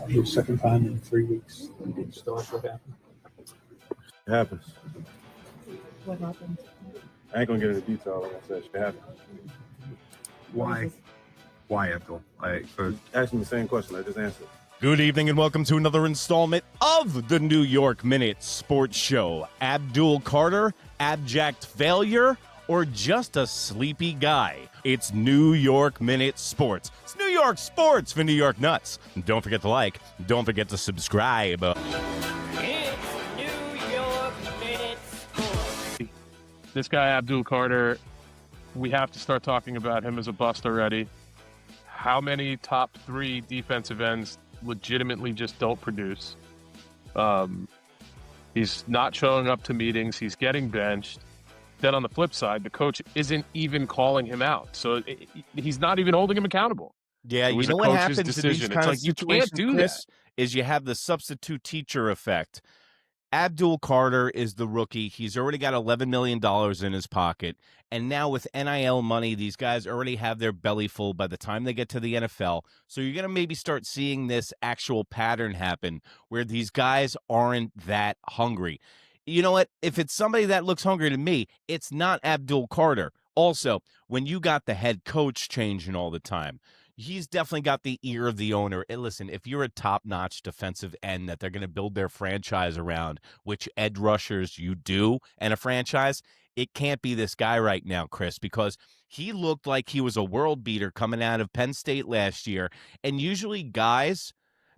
It was second time in 3 weeks. He didn't start. What happened? It happens. What happened? I ain't gonna get into detail. Like I said, shit happens. Why? Why, Abdul? Ask me the same question I just answered. Good evening and welcome to another installment of the New York Minute Sports Show. Abdul Carter, abject failure, or just a sleepy guy? It's New York Minute Sports. It's New York sports for New York nuts. Don't forget to like. Don't forget to subscribe. It's New York Minute Sports. This guy, Abdul Carter, we have to start talking about him as a bust already. How many top three defensive ends legitimately just don't produce? He's not showing up to meetings. He's getting benched. Then on the flip side, the coach isn't even calling him out. So he's not even holding him accountable. Yeah, you know what happens in these kind of situations, Chris, is you have the substitute teacher effect. Abdul Carter is the rookie. He's already got $11 million in his pocket. And now with NIL money, these guys already have their belly full by the time they get to the NFL. So you're going to maybe start seeing this actual pattern happen where these guys aren't that hungry. You know what? If it's somebody that looks hungry to me, it's not Abdul Carter. Also, when you got the head coach changing all the time, he's definitely got the ear of the owner. And listen, if you're a top-notch defensive end that they're going to build their franchise around, which edge rushers you do, and a franchise, it can't be this guy right now, Chris, because he looked like he was a world beater coming out of Penn State last year. And usually guys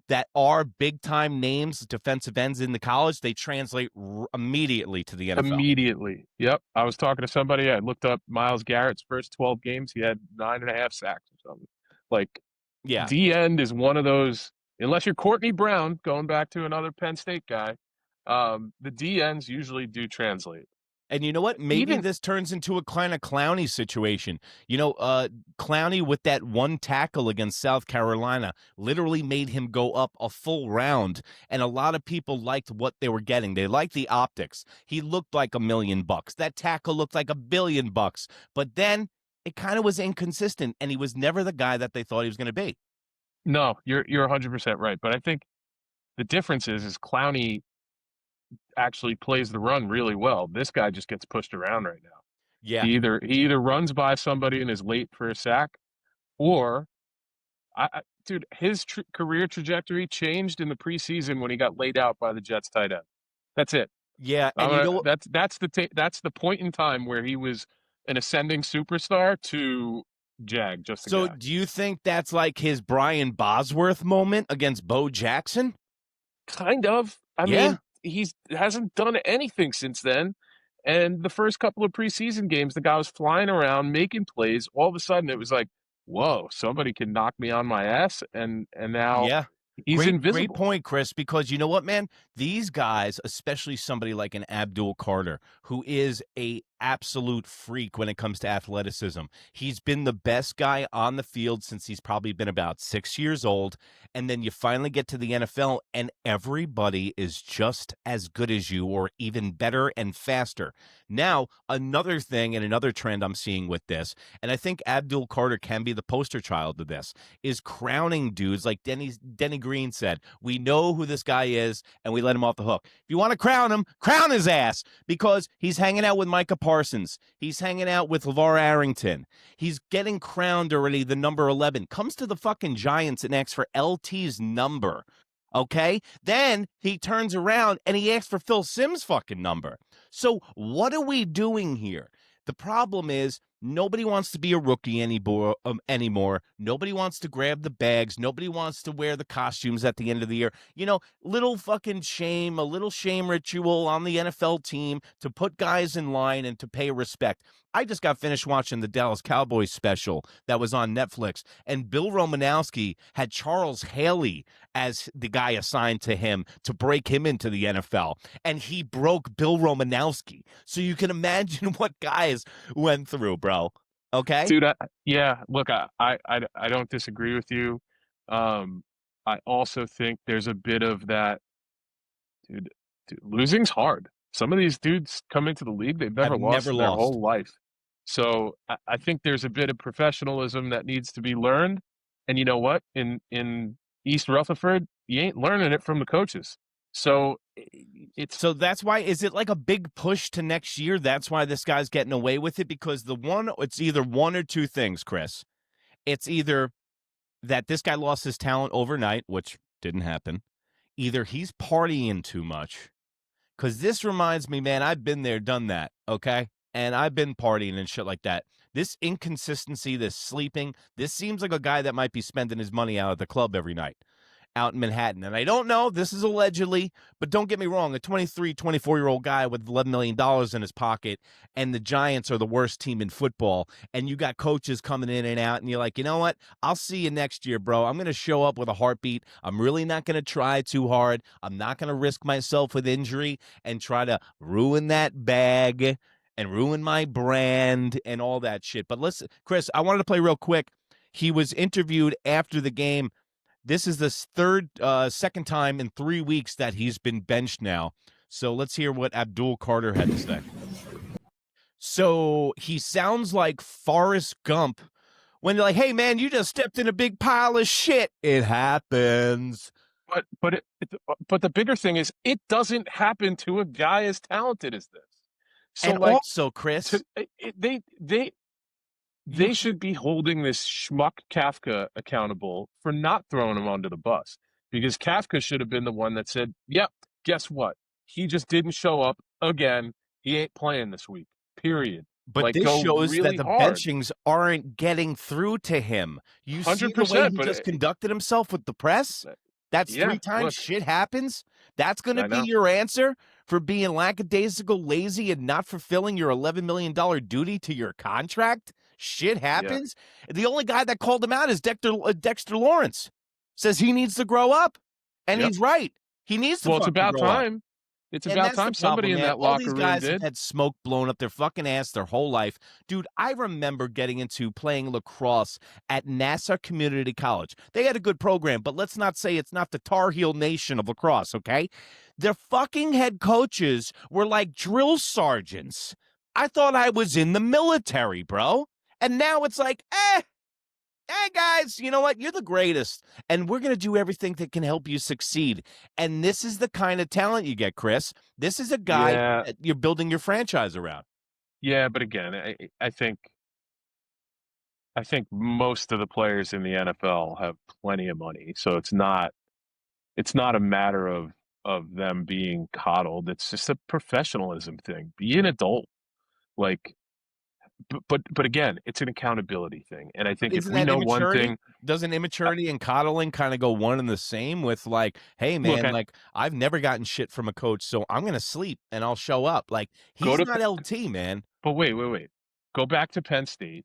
that are big-time names, defensive ends in the college, they translate immediately to the NFL. Immediately. Yep. I was talking to somebody. I looked up Myles Garrett's first 12 games. He had 9.5 sacks or something. Like, yeah, D-end is one of those, unless you're Courtney Brown, going back to another Penn State guy, the D-ends usually do translate. And you know what? Maybe this turns into a kind of Clowney situation. You know, Clowney with that one tackle against South Carolina literally made him go up a full round. And a lot of people liked what they were getting. They liked the optics. He looked like $1 million. That tackle looked like $1 billion. But then it kind of was inconsistent, and he was never the guy that they thought he was going to be. No, you're 100% right. But I think the difference is Clowney actually plays the run really well. This guy just gets pushed around right now. Yeah. He either runs by somebody and is late for a sack, or dude, his career trajectory changed in the preseason when he got laid out by the Jets tight end. That's it. Yeah, and you know that's the point in time where he was an ascending superstar to Jag. So do you think that's like his Brian Bosworth moment against Bo Jackson? Kind of. I mean, he hasn't done anything since then. And the first couple of preseason games, the guy was flying around, making plays. All of a sudden, it was like, whoa, somebody can knock me on my ass. And now he's invisible. Great point, Chris, because you know what, man? These guys, especially somebody like an Abdul Carter, who is a absolute freak when it comes to athleticism. He's been the best guy on the field since he's probably been about 6 years old. And then you finally get to the NFL and everybody is just as good as you or even better and faster. Now, another thing and another trend I'm seeing with this, and I think Abdul Carter can be the poster child of this, is crowning dudes like Denny Green said. We know who this guy is and we let him off the hook. If you want to crown him, crown his ass, because he's hanging out with Micah Parsons. He's hanging out with LeVar Arrington. He's getting crowned already the number 11. Comes to the fucking Giants and asks for LT's number. Okay? Then he turns around and he asks for Phil Simms' fucking number. So what are we doing here? The problem is nobody wants to be a rookie anymore. Nobody wants to grab the bags. Nobody wants to wear the costumes at the end of the year. You know, little fucking shame, a little shame ritual on the NFL team to put guys in line and to pay respect. I just got finished watching the Dallas Cowboys special that was on Netflix, and Bill Romanowski had Charles Haley as the guy assigned to him to break him into the NFL, and he broke Bill Romanowski. So you can imagine what guys went through, bro. Okay? Dude, look, I don't disagree with you. I also think there's a bit of that, dude, losing's hard. Some of these dudes come into the league, they've never lost their whole life. So I think there's a bit of professionalism that needs to be learned. And you know what? In East Rutherford, you ain't learning it from the coaches. So it's So that's why, is it like a big push to next year? That's why this guy's getting away with it? Because it's either one or two things, Chris. It's either that this guy lost his talent overnight, which didn't happen. Either he's partying too much. Because this reminds me, man, I've been there, done that, okay? And I've been partying and shit like that. This inconsistency, this sleeping, this seems like a guy that might be spending his money out at the club every night out in Manhattan. And I don't know, this is allegedly, but don't get me wrong, a 23, 24-year-old guy with $11 million in his pocket, and the Giants are the worst team in football, and you got coaches coming in and out, and you're like, you know what? I'll see you next year, bro. I'm going to show up with a heartbeat. I'm really not going to try too hard. I'm not going to risk myself with injury and try to ruin that bag and ruin my brand and all that shit. But listen, Chris, I wanted to play real quick. He was interviewed after the game. This is the second time in 3 weeks that he's been benched now. So let's hear what Abdul Carter had to say. So he sounds like Forrest Gump when you're like, hey, man, you just stepped in a big pile of shit. It happens. But the bigger thing is, it doesn't happen to a guy as talented as this. So and like, also, Chris, they should be holding this schmuck Kafka accountable for not throwing him under the bus, because Kafka should have been the one that said, yep, guess what? He just didn't show up again. He ain't playing this week, period. But like, this shows really that the hard. benchings aren't getting through to him. You see the 100%, way he but just conducted himself with the press? That's Yeah, 3 times look. shit happens? That's going I to be know. your answer for being lackadaisical, lazy, and not fulfilling your $11 million duty to your contract? Shit happens? The only guy that called him out is Dexter Lawrence. Says he needs to grow up. And Yep. he's right. He needs to Well, it's fucking about grow up. time. It's And about that's the time somebody problem, in man. that All locker these room guys did. have had smoke blown up their fucking ass their whole life. Dude, I remember getting into playing lacrosse at Nassau Community College. They had a good program, but let's not say it's not the Tar Heel nation of lacrosse, okay? Their fucking head coaches were like drill sergeants. I thought I was in the military, bro. And now it's like, hey, guys, you know what? You're the greatest, and we're going to do everything that can help you succeed. And this is the kind of talent you get, Chris. This is a guy that you're building your franchise around. Yeah, but again, I think most of the players in the NFL have plenty of money, so it's not a matter of them being coddled. It's just a professionalism thing. Be an adult, like. But again, it's an accountability thing, and I think if we know one thing, doesn't immaturity and coddling kind of go one and the same? With like, hey man, like I've never gotten shit from a coach, so I'm gonna sleep and I'll show up. Like he's not LT, man. But wait, go back to Penn State.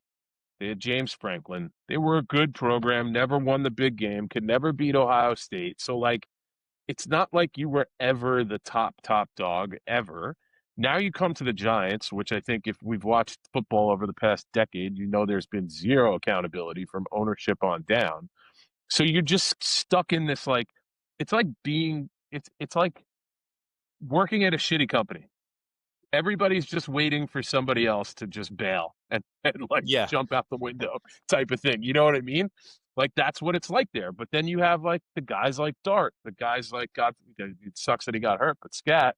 They had James Franklin. They were a good program, never won the big game, could never beat Ohio State. So like, it's not like you were ever the top dog ever. Now you come to the Giants, which I think if we've watched football over the past decade, you know there's been zero accountability from ownership on down. So you're just stuck in this, like, it's like working at a shitty company. Everybody's just waiting for somebody else to just bail and jump out the window type of thing. You know what I mean? Like, that's what it's like there. But then you have like the guys like Dart, the guys like, God, it sucks that he got hurt, but Scat.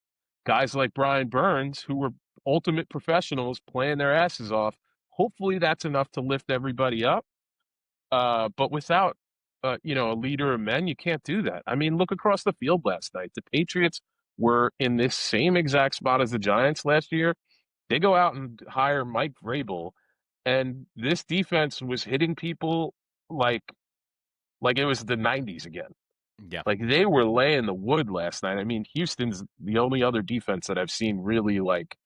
Guys like Brian Burns, who were ultimate professionals playing their asses off. Hopefully that's enough to lift everybody up. But without, a leader of men, you can't do that. I mean, look across the field last night. The Patriots were in this same exact spot as the Giants last year. They go out and hire Mike Vrabel, and this defense was hitting people like it was the 90s again. Yeah. Like, they were laying the wood last night. I mean, Houston's the only other defense that I've seen really like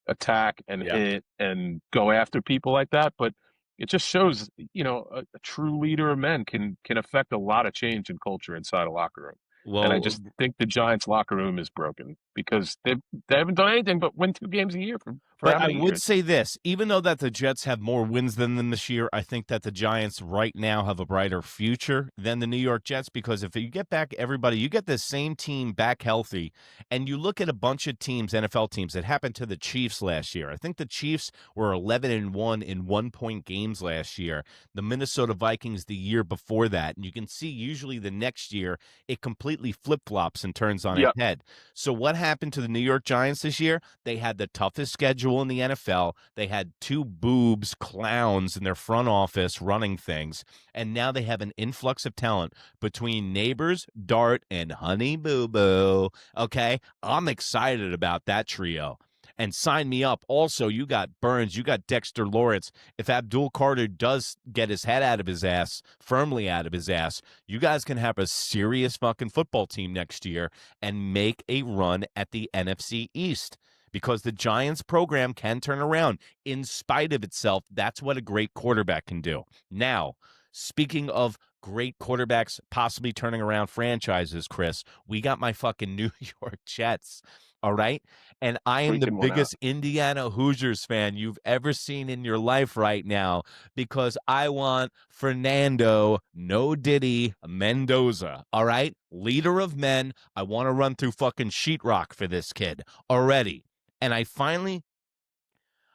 attack and hit and go after people like that. But it just shows, a true leader of men can affect a lot of change in culture inside a locker room. Well, and I just think the Giants locker room is broken because they haven't done anything but win 2 games a year for For But how I many would years? say this, even though that the Jets have more wins than them this year, I think that the Giants right now have a brighter future than the New York Jets, because if you get back everybody, you get the same team back healthy, and you look at a bunch of teams, NFL teams, that happened to the Chiefs last year. I think the Chiefs were 11-1 in 1-point games last year. The Minnesota Vikings the year before that. And you can see usually the next year it completely flip-flops and turns on its Yep. head. So what happened to the New York Giants this year? They had the toughest schedule in the NFL. They had two boobs, clowns in their front office running things. And now they have an influx of talent between Neighbors, Dart, and Honey Boo Boo. Okay? I'm excited about that trio. And sign me up. Also, you got Burns, you got Dexter Lawrence. If Abdul Carter does get his head out of his ass, firmly out of his ass, you guys can have a serious fucking football team next year and make a run at the NFC East, because the Giants program can turn around in spite of itself. That's what a great quarterback can do. Now, speaking of great quarterbacks possibly turning around franchises, Chris, we got my fucking New York Jets. All right. And I am the Freaking one out. biggest Indiana Hoosiers fan you've ever seen in your life right now, because I want Fernando, no Diddy, Mendoza. All right. Leader of men. I want to run through fucking sheetrock for this kid already. And I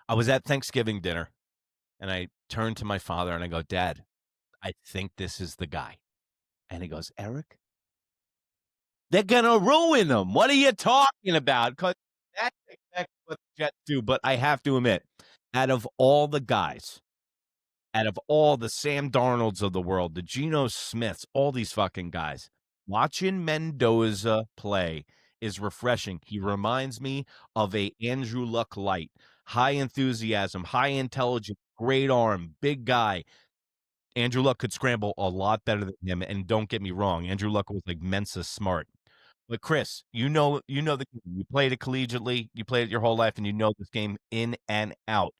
was at Thanksgiving dinner, and I turned to my father and I go, Dad, I think this is the guy. And he goes, Eric, they're going to ruin him. What are you talking about? Because that's exactly what the Jets do. But I have to admit, out of all the guys, out of all the Sam Darnolds of the world, the Geno Smiths, all these fucking guys, watching Mendoza play is refreshing. He reminds me of a Andrew Luck light. High enthusiasm, high intelligence, great arm, big guy. Andrew Luck could scramble a lot better than him, and don't get me wrong, Andrew Luck was like Mensa smart. But Chris, you know the game. You played it collegiately, you played it your whole life, and you know this game in and out.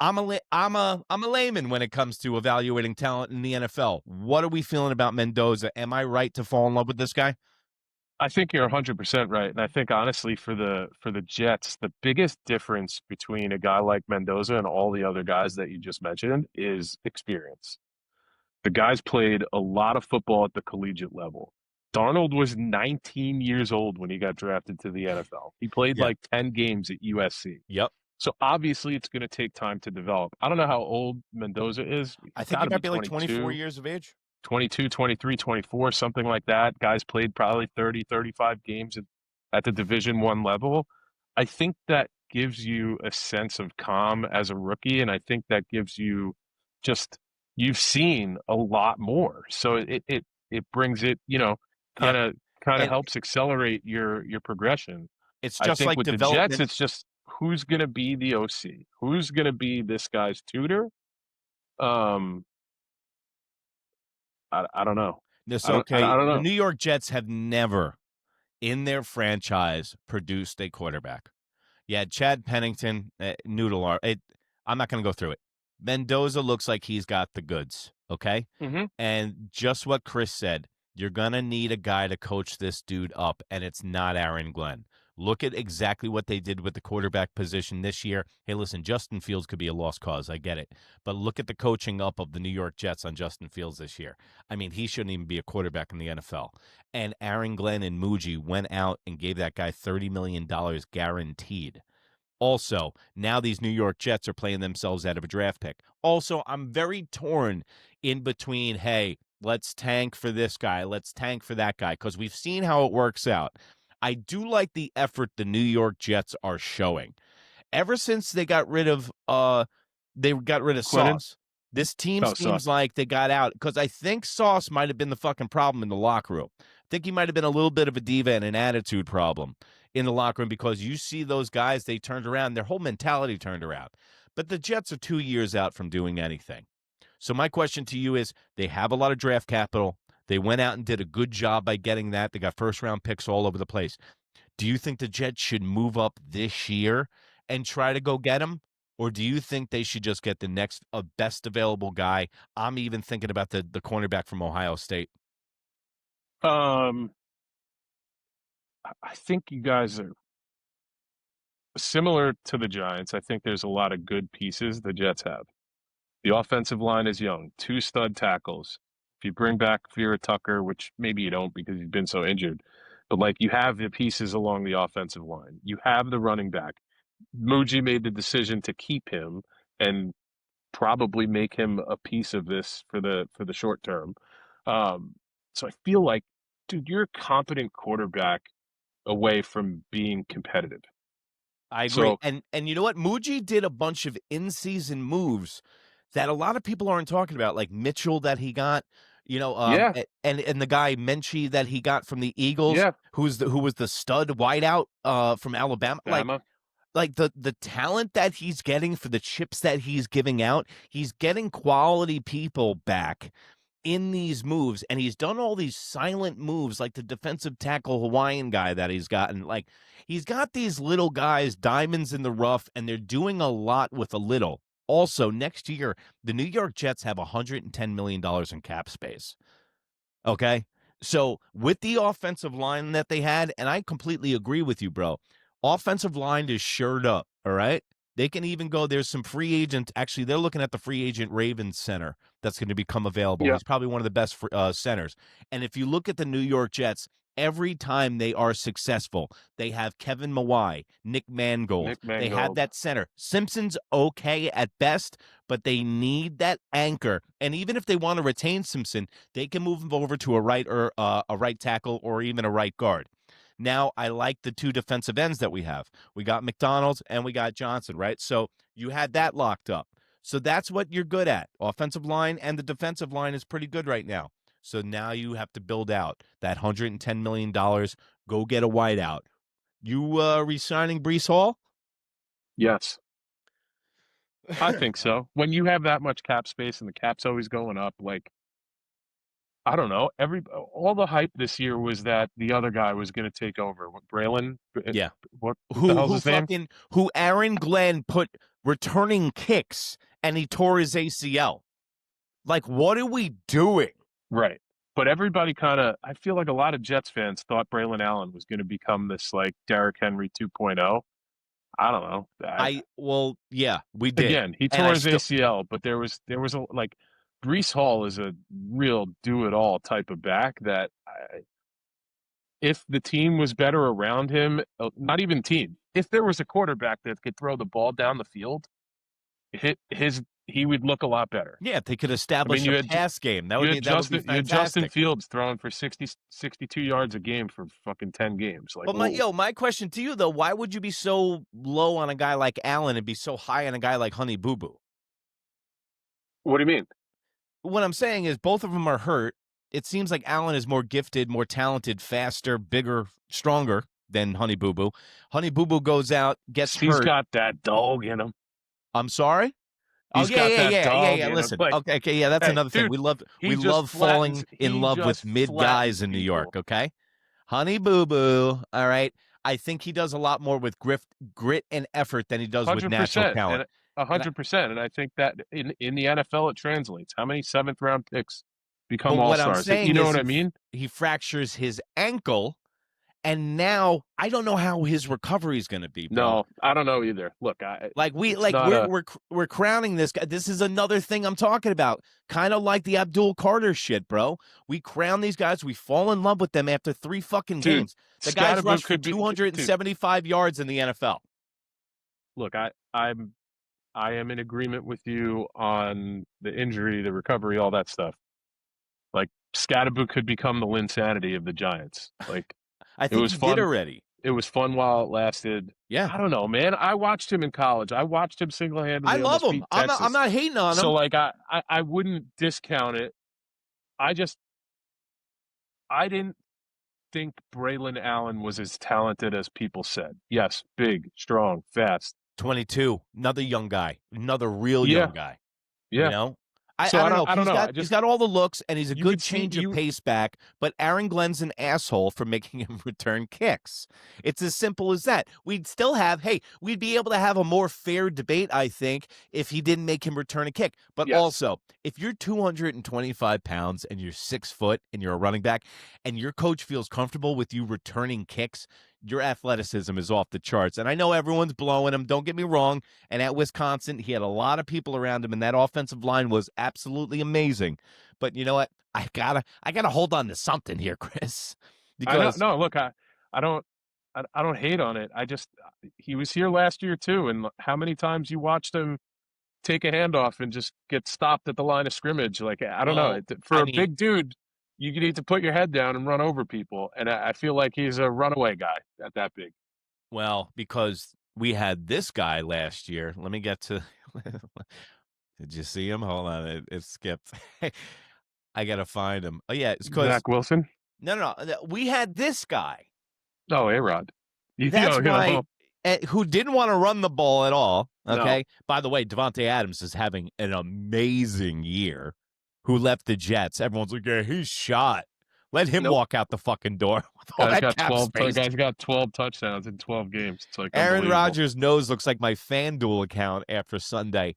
I'm a layman when it comes to evaluating talent in the NFL. What are we feeling about Mendoza? Am I right to fall in love with this guy? I think you're 100% right, and I think honestly for the Jets, the biggest difference between a guy like Mendoza and all the other guys that you just mentioned is experience. The guys played a lot of football at the collegiate level. Darnold was 19 years old when he got drafted to the NFL. He played Yeah. like 10 games at USC. Yep. So obviously it's going to take time to develop. I don't know how old Mendoza is. I He's think he gotta might be like 22. 24 years of age. 22, 23, 24, something like that. Guys played probably 30, 35 games at the Division One level. I think that gives you a sense of calm as a rookie, and I think that gives you just you've seen a lot more. So it brings it, kind of And helps accelerate your progression. it's I just think like with the development. Jets, it's just who's going to be the OC, who's going to be this guy's tutor. I don't know. It's I don't The know. New York Jets have never in their franchise produced a quarterback. Yeah, Chad Pennington, Noodle Art. I'm not going to go through it. Mendoza looks like he's got the goods, okay? Mm-hmm. And just what Chris said, you're going to need a guy to coach this dude up, and it's not Aaron Glenn. Look at exactly what they did with the quarterback position this year. Hey, listen, Justin Fields could be a lost cause. I get it. But look at the coaching up of the New York Jets on Justin Fields this year. I mean, he shouldn't even be a quarterback in the NFL. And Aaron Glenn and Muji went out and gave that guy $30 million guaranteed. Also, now these New York Jets are playing themselves out of a draft pick. Also, I'm very torn in between, hey, let's tank for this guy, let's tank for that guy, because we've seen how it works out. I do like the effort the New York Jets are showing. Ever since they got rid of Quinnen? Sauce, this team Oh, seems Sauce. like they got out, because I think Sauce might have been the fucking problem in the locker room. I think he might have been a little bit of a diva and an attitude problem in the locker room, because you see those guys, they turned around, their whole mentality turned around. But the Jets are 2 years out from doing anything. So my question to you is, they have a lot of draft capital. They went out and did a good job by getting that. They got first-round picks all over the place. Do you think the Jets should move up this year and try to go get him? Or do you think they should just get the next best available guy? I'm even thinking about the cornerback from Ohio State. I think you guys are similar to the Giants, I think there's a lot of good pieces the Jets have. The offensive line is young, 2 stud tackles. If you bring back Vera Tucker, which maybe you don't because he's been so injured, but like you have the pieces along the offensive line. You have the running back. Muji made the decision to keep him and probably make him a piece of this for the short term. So I feel like, dude, you're a competent quarterback away from being competitive. I agree. So, And you know what? Muji did a bunch of in-season moves that a lot of people aren't talking about, like Mitchell that he got, yeah, and the guy Menchie that he got from the Eagles, yeah, who was the stud wideout from Alabama. Bama. Like the talent that he's getting for the chips that he's giving out, he's getting quality people back in these moves, and he's done all these silent moves like the defensive tackle Hawaiian guy that he's gotten. Like, he's got these little guys, diamonds in the rough, and they're doing a lot with a little. Also, next year, the New York Jets have $110 million in cap space. Okay? So, with the offensive line that they had, and I completely agree with you, bro, offensive line is shored up, all right? They can even go, there's some free agent. Actually, they're looking at the free agent Ravens center that's going to become available. Yeah. He's probably one of the best centers. And if you look at the New York Jets, every time they are successful, they have Kevin Mawai, Nick Mangold. They have that center. Simpson's okay at best, but they need that anchor. And even if they want to retain Simpson, they can move him over to a right tackle or even a right guard. Now, I like the 2 defensive ends that we have. We got McDonald and we got Johnson, right? So you had that locked up. So that's what you're good at. Offensive line and the defensive line is pretty good right now. So now you have to build out that $110 million. Go get a wideout. You re-signing Breece Hall? Yes. I think so. When you have that much cap space and the cap's always going up, like, I don't know. All the hype this year was that the other guy was going to take over. What, Braylon? Yeah. What the hell's his name? Who Aaron Glenn put returning kicks and he tore his ACL. Like, what are we doing? Right. But everybody I feel like a lot of Jets fans thought Braylon Allen was going to become this like Derrick Henry 2.0. I don't know. Well, yeah, we did. Again, he tore his ACL, but there was a like Breece Hall is a real do-it-all type of back that if the team was better around him, not even team, if there was a quarterback that could throw the ball down the field, he would look a lot better. Yeah, if they could establish a pass game. That would be fantastic. You had Justin Fields throwing for 62 yards a game for fucking 10 games. Like, but my question to you, though, why would you be so low on a guy like Allen and be so high on a guy like Honey Boo Boo? What do you mean? What I'm saying is both of them are hurt. It seems like Allen is more gifted, more talented, faster, bigger, stronger than Honey Boo Boo. Honey Boo Boo goes out, gets hurt. He's got that dog in him. I'm sorry? He's got that dog in him. Listen, okay, yeah, that's another thing. We love falling in love with mid guys in New York, okay? Honey Boo Boo, all right? I think he does a lot more with grit and effort than he does with natural talent. 100%. And I think that in the NFL, it translates. How many 7th-round picks become all-stars? You know what I mean? He fractures his ankle, and now I don't know how his recovery is going to be. Bro. No, I don't know either. Look, we're crowning this guy. This is another thing I'm talking about. Kind of like the Abdul Carter shit, bro. We crown these guys. We fall in love with them after 3 fucking games. The guys rushed for 275 yards in the NFL. Look, I am in agreement with you on the injury, the recovery, all that stuff. Like, Scatterboo could become the Linsanity of the Giants. Like, I think he did already. It was fun while it lasted. Yeah. I don't know, man. I watched him in college. I watched him single-handedly. I love him. I'm not hating on him. So, like, I wouldn't discount it. I didn't think Braylon Allen was as talented as people said. Yes, big, strong, fast. 22, another young guy, another real young guy. Yeah. You know? I don't know. He's got all the looks, and he's a good change of pace back, but Aaron Glenn's an asshole for making him return kicks. It's as simple as that. We'd be able to have a more fair debate, I think, if he didn't make him return a kick. But also, if you're 225 pounds and you're 6 foot and you're a running back, and your coach feels comfortable with you returning kicks, your athleticism is off the charts. And I know everyone's blowing him. Don't get me wrong. And at Wisconsin, he had a lot of people around him, and that offensive line was absolutely amazing. But you know what? I gotta hold on to something here, Chris. Because No, look, I don't hate on it. He was here last year too, and how many times you watched him take a handoff and just get stopped at the line of scrimmage? Like, I don't know. For a big dude, you need to put your head down and run over people, and I feel like he's a runaway guy at that big. Well, because we had this guy last year. Let me get to. Did you see him? Hold on, it skipped. I gotta find him. Oh yeah, it's because Zach Wilson. No. We had this guy. Oh, A-Rod. That's why, who didn't want to run the ball at all. Okay. No. By the way, Devontae Adams is having an amazing year. Who left the Jets? Everyone's like, yeah, he's shot. Let him walk out the fucking door. Guy's got 12 touchdowns in 12 games. It's like Aaron Rodgers' nose looks like my FanDuel account after Sunday.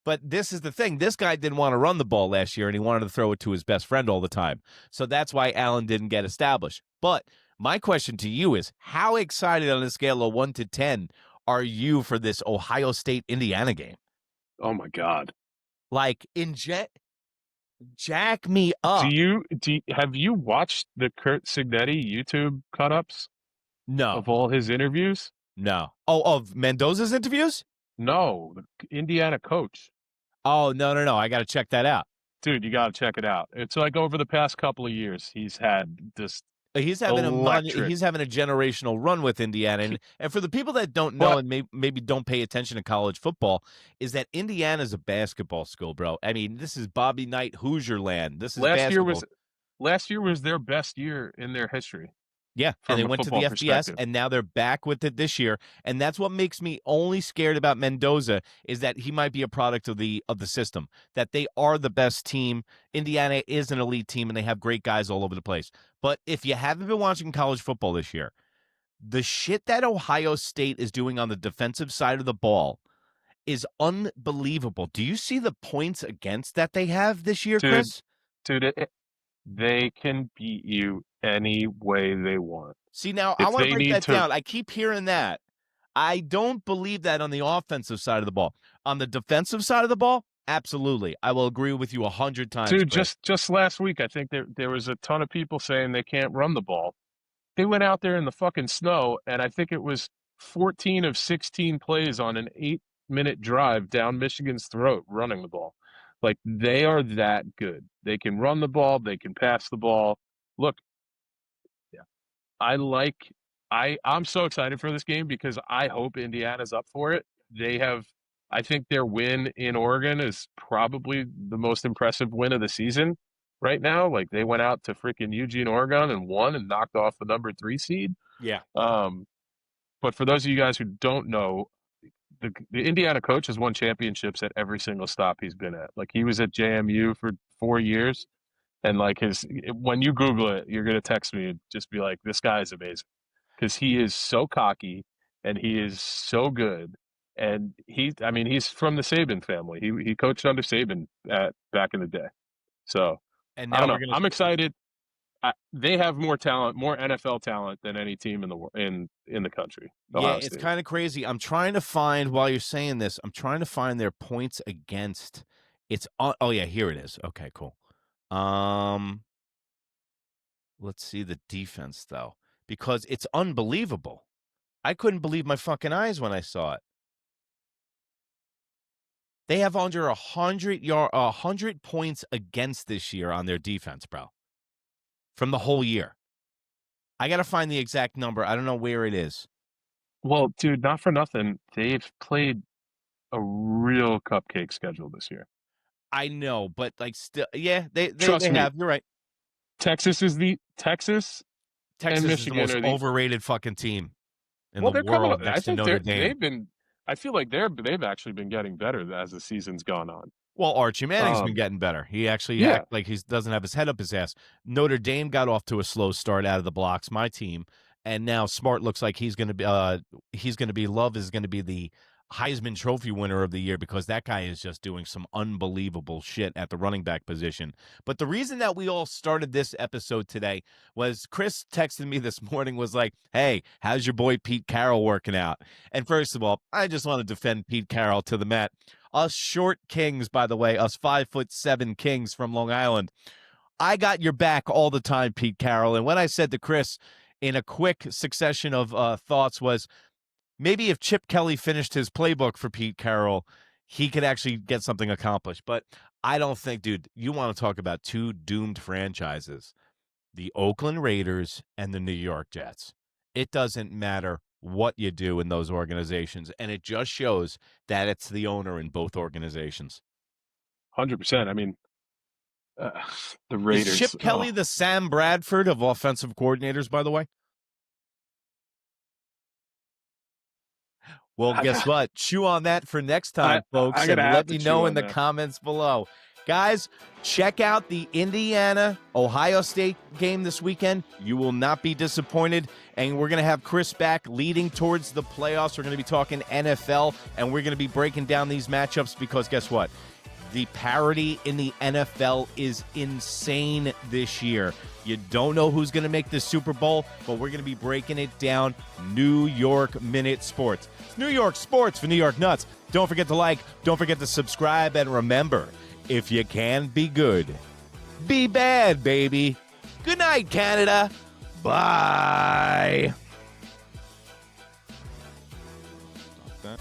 But this is the thing. This guy didn't want to run the ball last year, and he wanted to throw it to his best friend all the time. So that's why Allen didn't get established. But my question to you is, how excited on a scale of 1 to 10 are you for this Ohio State-Indiana game? Oh, my God. Like, jack me up. Have you watched the Curt Cignetti YouTube cut-ups? No. Of all his interviews? No. Oh, of Mendoza's interviews? No, the Indiana coach. Oh, no. I got to check that out. Dude, you got to check it out. It's like over the past couple of years, he's had this. He's having a generational run with Indiana. And for the people that don't know and maybe don't pay attention to college football, is that Indiana's a basketball school, bro. I mean, this is Bobby Knight Hoosier land. This is basketball. Last year was their best year in their history. Yeah, and they went to the FBS, and now they're back with it this year. And that's what makes me only scared about Mendoza, is that he might be a product of the system, that they are the best team. Indiana is an elite team, and they have great guys all over the place. But if you haven't been watching college football this year, the shit that Ohio State is doing on the defensive side of the ball is unbelievable. Do you see the points against that they have this year, Chris? Dude, they can beat you any way they want. See, now I want to break that down. I keep hearing that. I don't believe that on the offensive side of the ball. On the defensive side of the ball, absolutely. I will agree with you 100 times. Dude, just last week, I think there was a ton of people saying they can't run the ball. They went out there in the fucking snow, and I think it was 14 of 16 plays on an 8-minute drive down Michigan's throat running the ball. Like, they are that good. They can run the ball. They can pass the ball. Look, I'm so excited for this game because I hope Indiana's up for it. I think their win in Oregon is probably the most impressive win of the season right now. Like, they went out to freaking Eugene, Oregon and won and knocked off the number 3 seed. Yeah. But for those of you guys who don't know, the Indiana coach has won championships at every single stop he's been at. Like, he was at JMU for 4 years. And like when you Google it, you're going to text me and just be like, this guy is amazing. Because he is so cocky and he is so good. And he's from the Saban family. He coached under Saban back in the day. So and I don't know. I'm excited. They have more talent, more NFL talent than any team in the country. Yeah, it's kind of crazy. I'm trying to find, while you're saying this, I'm trying to find their points against. Oh yeah, here it is. Okay, cool. Let's see the defense though, because it's unbelievable. I couldn't believe my fucking eyes when I saw it. They have under 100 points against this year on their defense, bro. From the whole year. I got to find the exact number. I don't know where it is. Well, dude, not for nothing. They've played a real cupcake schedule this year. I know, but like still, yeah, they Trust me. have. You're right. Texas and Michigan is the most overrated fucking team in the world. Next to Notre Dame. I feel like they've actually been getting better as the season's gone on. Well, Archie Manning's been getting better. He actually act like he doesn't have his head up his ass. Notre Dame got off to a slow start out of the blocks, my team, and now Smart looks like he's going to be Love is going to be the Heisman Trophy winner of the year because that guy is just doing some unbelievable shit at the running back position. But the reason that we all started this episode today was Chris texted me this morning, was like, hey, how's your boy Pete Carroll working out? And first of all, I just want to defend Pete Carroll to the mat. Us short kings, by the way, us 5'7" kings from Long Island, I got your back all the time, Pete Carroll. And when I said to Chris in a quick succession of thoughts was, maybe if Chip Kelly finished his playbook for Pete Carroll, he could actually get something accomplished. But I don't think, dude, you want to talk about two doomed franchises, the Oakland Raiders and the New York Jets. It doesn't matter what you do in those organizations, and it just shows that it's the owner in both organizations. 100%. I mean, the Raiders. Is Chip Kelly the Sam Bradford of offensive coordinators, by the way? Well, guess what? Chew on that for next time, folks, and let me know in the comments below. Guys, check out the Indiana-Ohio State game this weekend. You will not be disappointed, and we're going to have Chris back leading towards the playoffs. We're going to be talking NFL, and we're going to be breaking down these matchups because guess what? The parity in the NFL is insane this year. You don't know who's going to make the Super Bowl, but we're going to be breaking it down. New York Minute Sports. It's New York Sports for New York Nuts. Don't forget to like, don't forget to subscribe, and remember, if you can be good, be bad, baby. Good night, Canada. Bye. Stop that.